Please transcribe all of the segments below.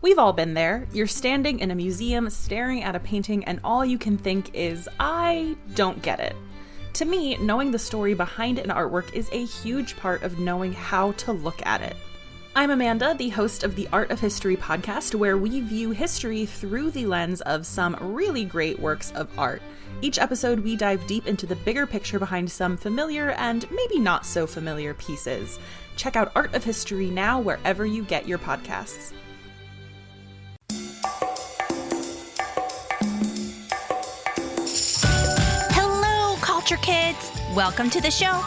We've all been there. You're standing in a museum, staring at a painting, and all you can think is, I don't get it. To me, knowing the story behind an artwork is a huge part of knowing how to look at it. I'm Amanda, the host of the Art of History podcast, where we view history through the lens of some really great works of art. Each episode, we dive deep into the bigger picture behind some familiar and maybe not so familiar pieces. Check out Art of History now wherever you get your podcasts. Culture kids, welcome to the show.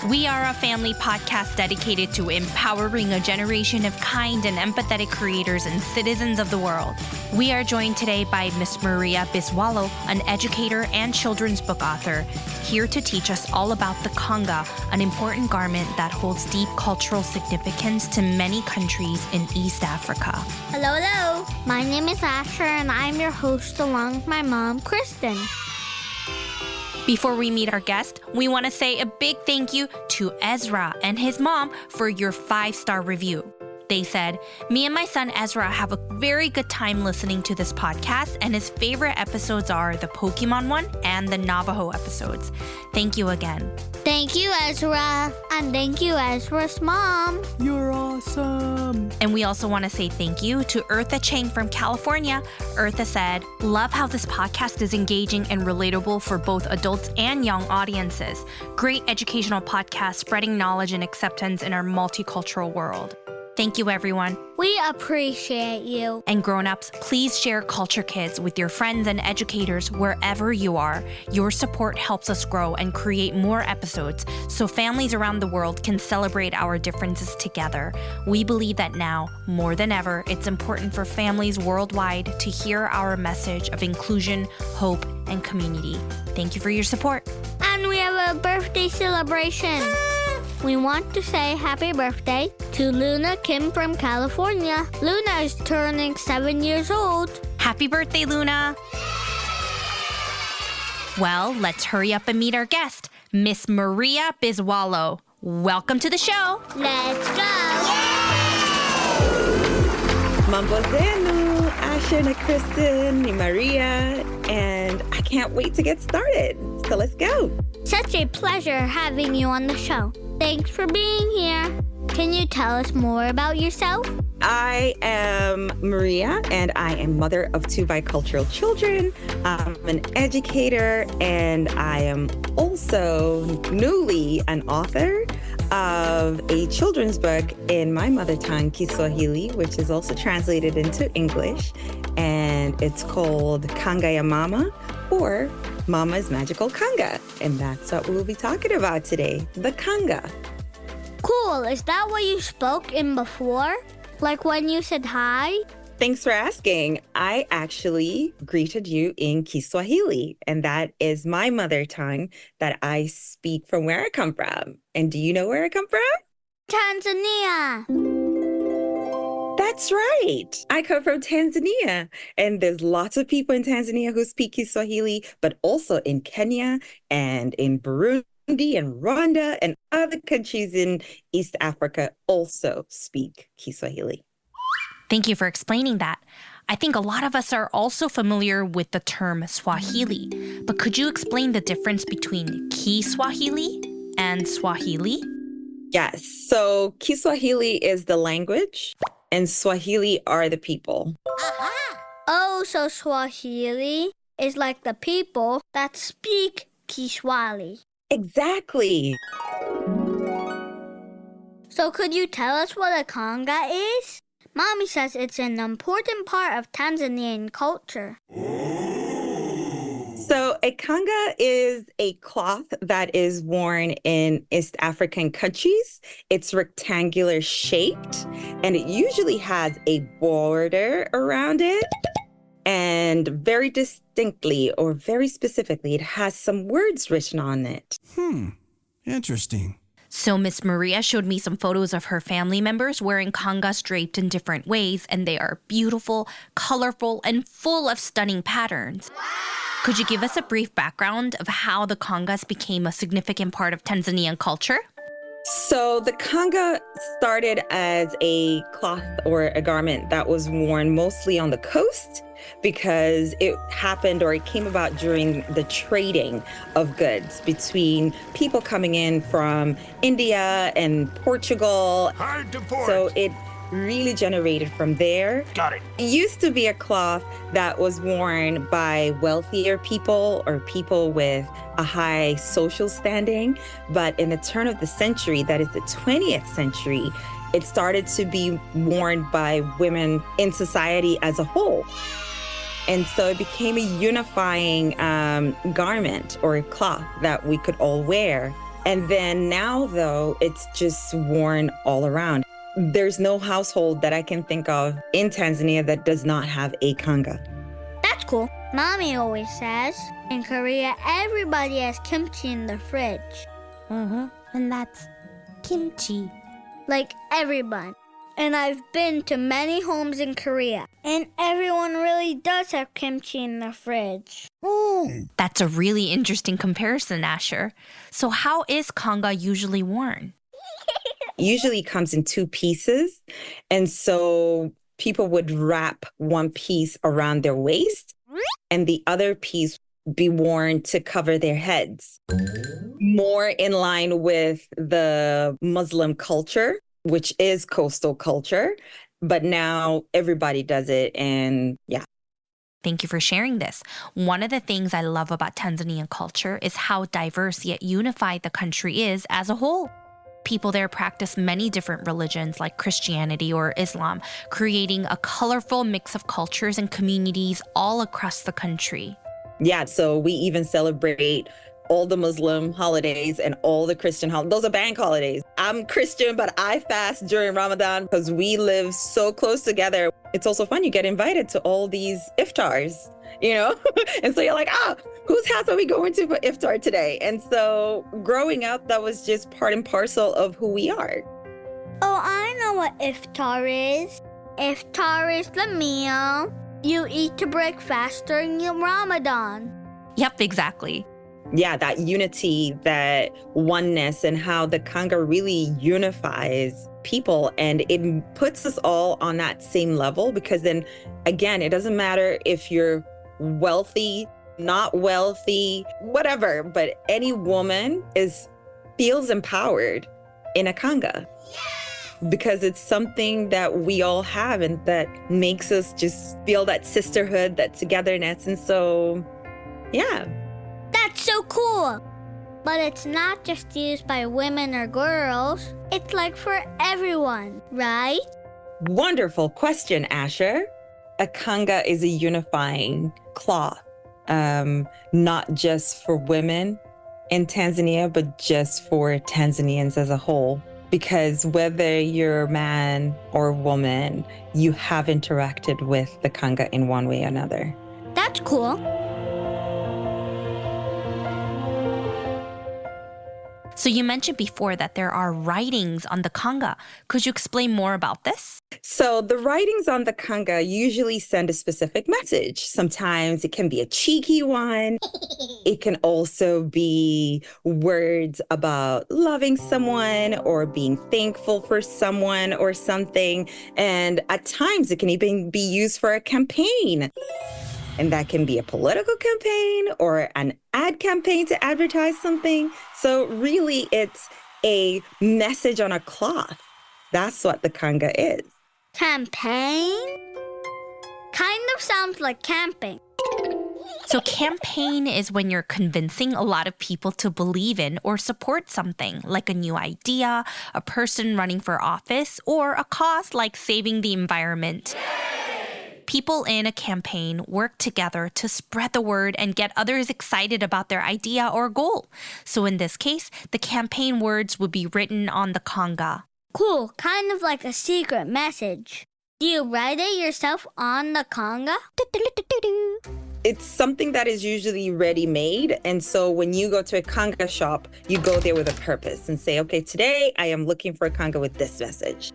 We are a family podcast dedicated to empowering a generation of kind and empathetic creators and citizens of the world. We are joined today by Miss Maria Biswalo, an educator and children's book author, here to teach us all about the Kanga, an important garment that holds deep cultural significance to many countries in East Africa. Hello. My name is Asher and I'm your host along with my mom, Kristen. Before we meet our guest, we want to say a big thank you to Ezra and his mom for your 5-star review. They said, me and my son Ezra have a very good time listening to this podcast, and his favorite episodes are the Pokemon one and the Navajo episodes. Thank you again. Thank you, Ezra. And thank you, Ezra's mom. You're awesome. And we also want to say thank you to Eartha Chang from California. Eartha said, love how this podcast is engaging and relatable for both adults and young audiences. Great educational podcast spreading knowledge and acceptance in our multicultural world. Thank you, everyone. We appreciate you. And grown-ups, please share Culture Kids with your friends and educators wherever you are. Your support helps us grow and create more episodes so families around the world can celebrate our differences together. We believe that now, more than ever, it's important for families worldwide to hear our message of inclusion, hope, and community. Thank you for your support. And we have a birthday celebration. We want to say happy birthday to Luna Kim from California. Luna is turning 7 years old. Happy birthday, Luna! Well, let's hurry up and meet our guest, Miss Maria Biswalo. Welcome to the show. Let's go! Mambo Zenu, Asher and Kristen, and Maria, and I can't wait to get started. So let's go. Such a pleasure having you on the show. Thanks for being here. Can you tell us more about yourself? I am Maria, and I am mother of 2 bicultural children. I'm an educator, and I am also newly an author of a children's book in my mother tongue, Kiswahili, which is also translated into English. And it's called Kanga ya Mama, or Mama's Magical Kanga. And that's what we'll be talking about today, the Kanga. Cool. Is that what you spoke in before? Like when you said hi? Thanks for asking. I actually greeted you in Kiswahili, and that is my mother tongue that I speak from where I come from. And do you know where I come from? Tanzania. That's right. I come from Tanzania, and there's lots of people in Tanzania who speak Kiswahili, but also in Kenya and in Burundi and Rwanda and other countries in East Africa also speak Kiswahili. Thank you for explaining that. I think a lot of us are also familiar with the term Swahili, but could you explain the difference between Kiswahili and Swahili? Yes. So Kiswahili is the language, and Swahili are the people. Oh, so Swahili is like the people that speak Kiswahili. Exactly. So could you tell us what a Kanga is? Mommy says it's an important part of Tanzanian culture. So a Kanga is a cloth that is worn in East African countries. It's rectangular shaped, and it usually has a border around it. And very distinctly or very specifically, it has some words written on it. Interesting. So Miss Maria showed me some photos of her family members wearing kangas draped in different ways, and they are beautiful, colorful, and full of stunning patterns. Wow. Could you give us a brief background of how the kangas became a significant part of Tanzanian culture? So the Kanga started as a cloth or a garment that was worn mostly on the coast because it happened or it came about during the trading of goods between people coming in from India and Portugal. Hard to port. So it really generated from there. Got it. It used to be a cloth that was worn by wealthier people or people with a high social standing. But in the turn of the century, that is the 20th century, it started to be worn by women in society as a whole. And so it became a unifying garment or a cloth that we could all wear. And then now, though, it's just worn all around. There's no household that I can think of in Tanzania that does not have a Kanga. That's cool. Mommy always says in Korea, everybody has kimchi in the fridge. And that's kimchi. Like everyone. And I've been to many homes in Korea, and everyone really does have kimchi in the fridge. That's a really interesting comparison, Asher. So how is Kanga usually worn? Usually comes in two pieces. And so people would wrap one piece around their waist and the other piece be worn to cover their heads. More in line with the Muslim culture, which is coastal culture. But now everybody does it. And yeah. Thank you for sharing this. One of the things I love about Tanzanian culture is how diverse yet unified the country is as a whole. People there practice many different religions like Christianity or Islam, creating a colorful mix of cultures and communities all across the country. Yeah, so we even celebrate all the Muslim holidays and all the Christian holidays. Those are bank holidays. I'm Christian, but I fast during Ramadan because we live so close together. It's also fun. You get invited to all these iftars, you know? And so you're like, whose house are we going to for iftar today? And so growing up, that was just part and parcel of who we are. Oh, I know what iftar is. Iftar is the meal you eat to break fast during your Ramadan. Yep, exactly. Yeah, that unity, that oneness, and how the Kanga really unifies people. And it puts us all on that same level because then, again, it doesn't matter if you're wealthy, not wealthy, whatever, but any woman feels empowered in a Kanga. Because it's something that we all have and that makes us just feel that sisterhood, that togetherness. And so, yeah. That's so cool. But it's not just used by women or girls. It's like for everyone, right? Wonderful question, Asher. A Kanga is a unifying cloth, not just for women in Tanzania, but just for Tanzanians as a whole. Because whether you're a man or woman, you have interacted with the Kanga in one way or another. That's cool. So you mentioned before that there are writings on the Kanga. Could you explain more about this? So the writings on the Kanga usually send a specific message. Sometimes it can be a cheeky one. It can also be words about loving someone or being thankful for someone or something. And at times it can even be used for a campaign. And that can be a political campaign or an ad campaign to advertise something. So really, it's a message on a cloth. That's what the Kanga is. Campaign? Kind of sounds like camping. So campaign is when you're convincing a lot of people to believe in or support something, like a new idea, a person running for office, or a cause like saving the environment. People in a campaign work together to spread the word and get others excited about their idea or goal. So in this case, the campaign words would be written on the Kanga. Cool, kind of like a secret message. Do you write it yourself on the Kanga? It's something that is usually ready-made. And so when you go to a Kanga shop, you go there with a purpose and say, okay, today I am looking for a Kanga with this message.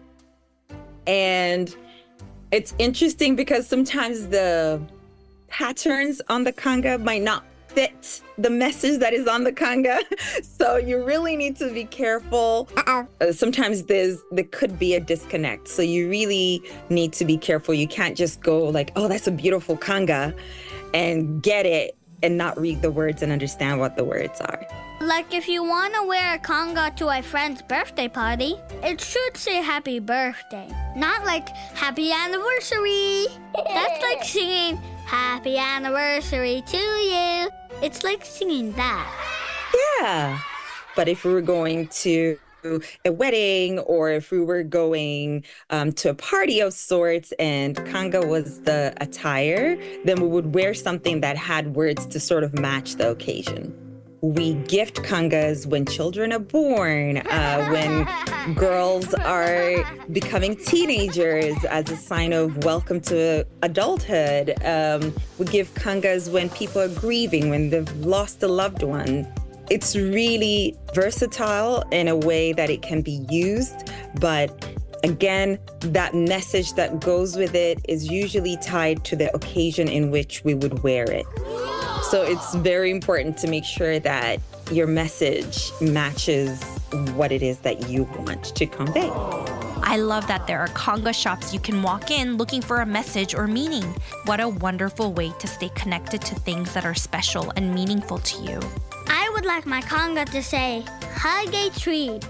And it's interesting because sometimes the patterns on the Kanga might not fit the message that is on the Kanga. So you really need to be careful. Sometimes there could be a disconnect. So you really need to be careful. You can't just go like, oh, that's a beautiful Kanga and get it and not read the words and understand what the words are. Like if you want to wear a Kanga to a friend's birthday party, it should say happy birthday, not like happy anniversary. That's like singing happy anniversary to you. It's like singing that. Yeah. But if we were going to a wedding or if we were going to a party of sorts and Kanga was the attire, then we would wear something that had words to sort of match the occasion. We gift Kangas when children are born, when girls are becoming teenagers as a sign of welcome to adulthood. We give Kangas when people are grieving, when they've lost a loved one. It's really versatile in a way that it can be used, but again, that message that goes with it is usually tied to the occasion in which we would wear it. So it's very important to make sure that your message matches what it is that you want to convey. I love that there are Kanga shops you can walk in looking for a message or meaning. What a wonderful way to stay connected to things that are special and meaningful to you. I would like my Kanga to say, hug a tree.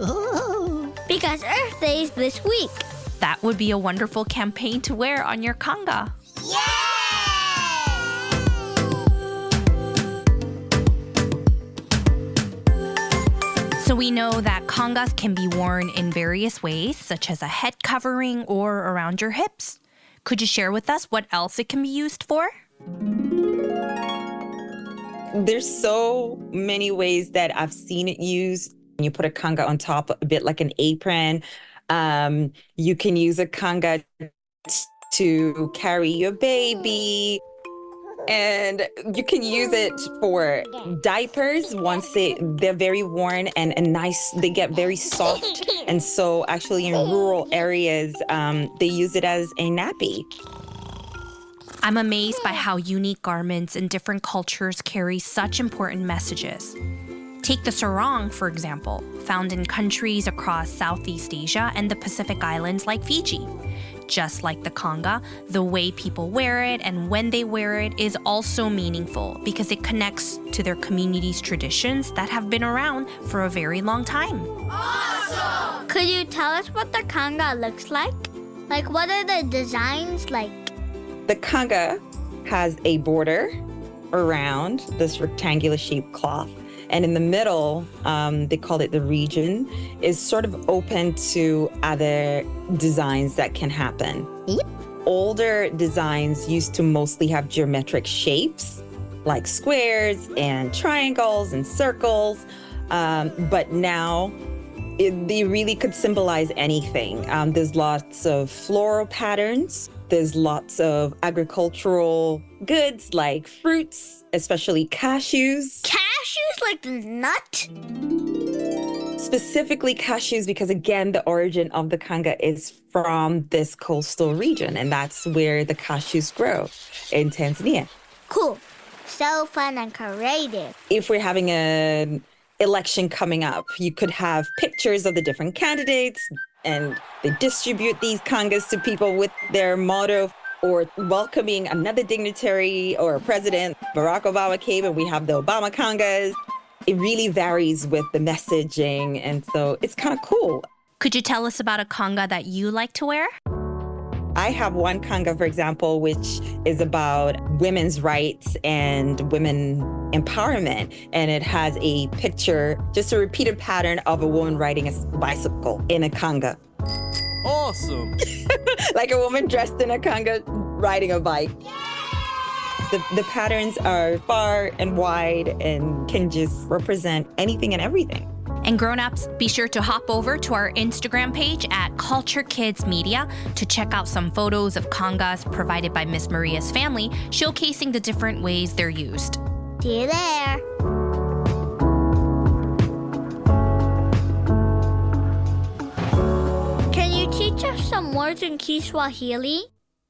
Because Earth Day is this week. That would be a wonderful campaign to wear on your Kanga. So we know that Kangas can be worn in various ways, such as a head covering or around your hips. Could you share with us what else it can be used for? There's so many ways that I've seen it used. You put a Kanga on top, a bit like an apron. You can use a Kanga to carry your baby. And you can use it for diapers once they're very worn and nice. They get very soft. And so actually in rural areas, they use it as a nappy. I'm amazed by how unique garments in different cultures carry such important messages. Take the sarong, for example, found in countries across Southeast Asia and the Pacific Islands like Fiji. Just like the Kanga, the way people wear it and when they wear it is also meaningful because it connects to their community's traditions that have been around for a very long time. Awesome! Could you tell us what the Kanga looks like? Like, what are the designs like? The Kanga has a border around this rectangular shaped cloth. And in the middle, they call it the region, is sort of open to other designs that can happen. Yep. Older designs used to mostly have geometric shapes, like squares and triangles and circles. But now, they really could symbolize anything. There's lots of floral patterns. There's lots of agricultural goods like fruits, especially cashews. Cashews like the nut? Specifically cashews because, again, the origin of the Kanga is from this coastal region, and that's where the cashews grow in Tanzania. Cool. So fun and creative. If we're having an election coming up, you could have pictures of the different candidates, and they distribute these Kangas to people with their motto, or welcoming another dignitary or a president. Barack Obama came and we have the Obama Kangas. It really varies with the messaging, and so it's kind of cool. Could you tell us about a Kanga that you like to wear? I have one Kanga, for example, which is about women's rights and women empowerment. And it has a picture, just a repeated pattern of a woman riding a bicycle in a Kanga. Awesome. Like a woman dressed in a Kanga riding a bike. The patterns are far and wide and can just represent anything and everything. And grown-ups, be sure to hop over to our Instagram page at Culture Kids Media to check out some photos of Kangas provided by Miss Maria's family, showcasing the different ways they're used. See you there. Can you teach us some words in Kiswahili?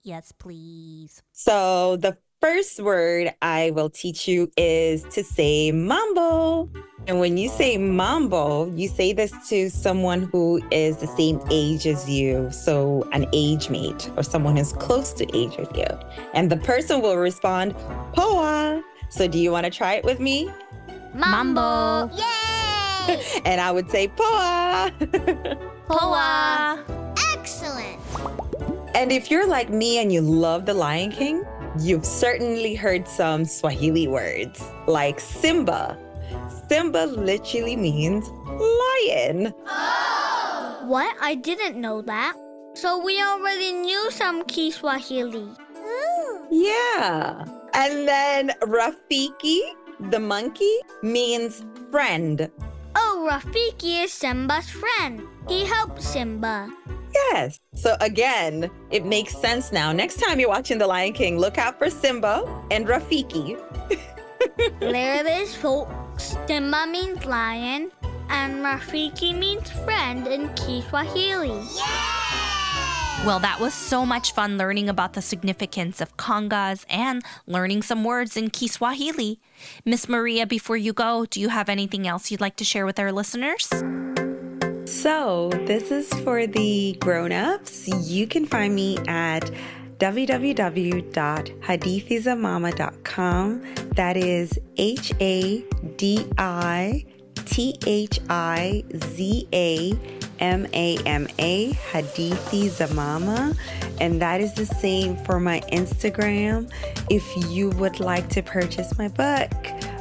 Yes, please. So the first word I will teach you is to say mambo. And when you say mambo, you say this to someone who is the same age as you. So an age mate or someone who's close to age with you. And the person will respond, poa. So do you want to try it with me? Mambo. Yay! And I would say poa. Poa. Excellent. And if you're like me and you love The Lion King, you've certainly heard some Swahili words like Simba. Simba literally means lion. What? I didn't know that. So we already knew some Kiswahili. Yeah. And then Rafiki, the monkey, means friend. Oh, Rafiki is Simba's friend. He helps Simba. Yes. So again, it makes sense now. Next time you're watching The Lion King, look out for Simba and Rafiki. There it is, folks. Simba means lion, and Rafiki means friend in Kiswahili. Well, that was so much fun learning about the significance of Kangas and learning some words in Kiswahili. Miss Maria, before you go, do you have anything else you'd like to share with our listeners? So this is for the grown-ups. You can find me at www.hadithizamama.com. That is HADITHIZAMAMA, Hadithi Zamama. And that is the same for my Instagram. If you would like to purchase my book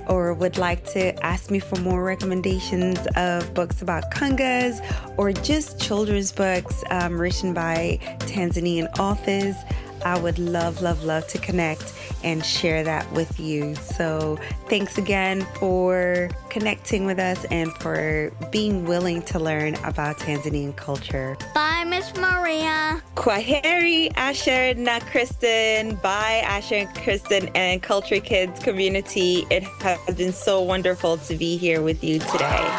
or would like to ask me for more recommendations of books about Kangas or just children's books written by Tanzanian authors, I would love to connect and share that with you. So thanks again for connecting with us and for being willing to learn about Tanzanian culture. Bye, Miss Maria. Kwaheri, Asher na Kristen. Bye, Asher and Kristen and Culture Kids community. It has been so wonderful to be here with you today.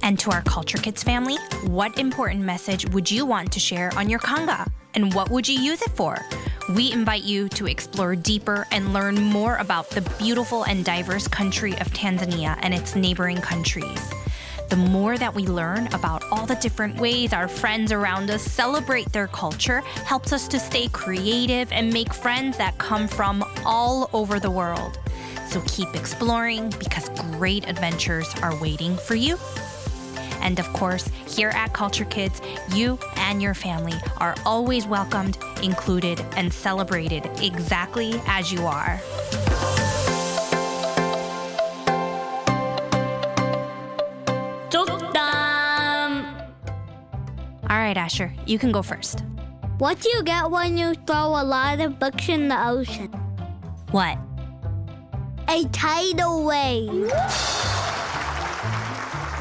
And to our Culture Kids family, what important message would you want to share on your Kanga? And what would you use it for? We invite you to explore deeper and learn more about the beautiful and diverse country of Tanzania and its neighboring countries. The more that we learn about all the different ways our friends around us celebrate their culture helps us to stay creative and make friends that come from all over the world. So keep exploring because great adventures are waiting for you. And of course, here at Culture Kids, you and your family are always welcomed, included, and celebrated exactly as you are. All right, Asher, you can go first. What do you get when you throw a lot of books in the ocean? What? A tidal wave.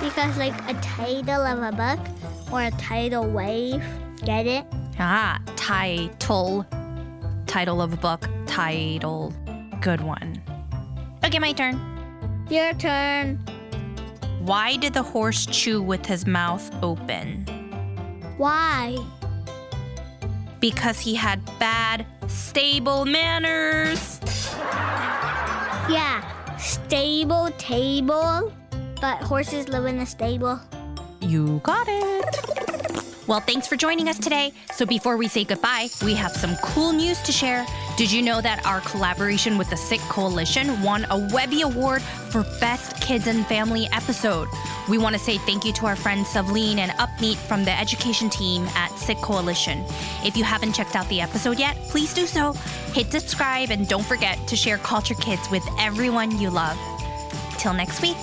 Because like a title of a book or a tidal wave. Get it? Title. Title of a book. Title. Good one. Okay, my turn. Your turn. Why did the horse chew with his mouth open? Why? Because he had bad stable manners. Yeah, stable table. But horses live in a stable. You got it. Well, thanks for joining us today. So before we say goodbye, we have some cool news to share. Did you know that our collaboration with the Sick Coalition won a Webby Award for Best Kids and Family Episode? We want to say thank you to our friends Savleen and Upmeet from the education team at Sick Coalition. If you haven't checked out the episode yet, please do so. Hit subscribe and don't forget to share Culture Kids with everyone you love. Till next week.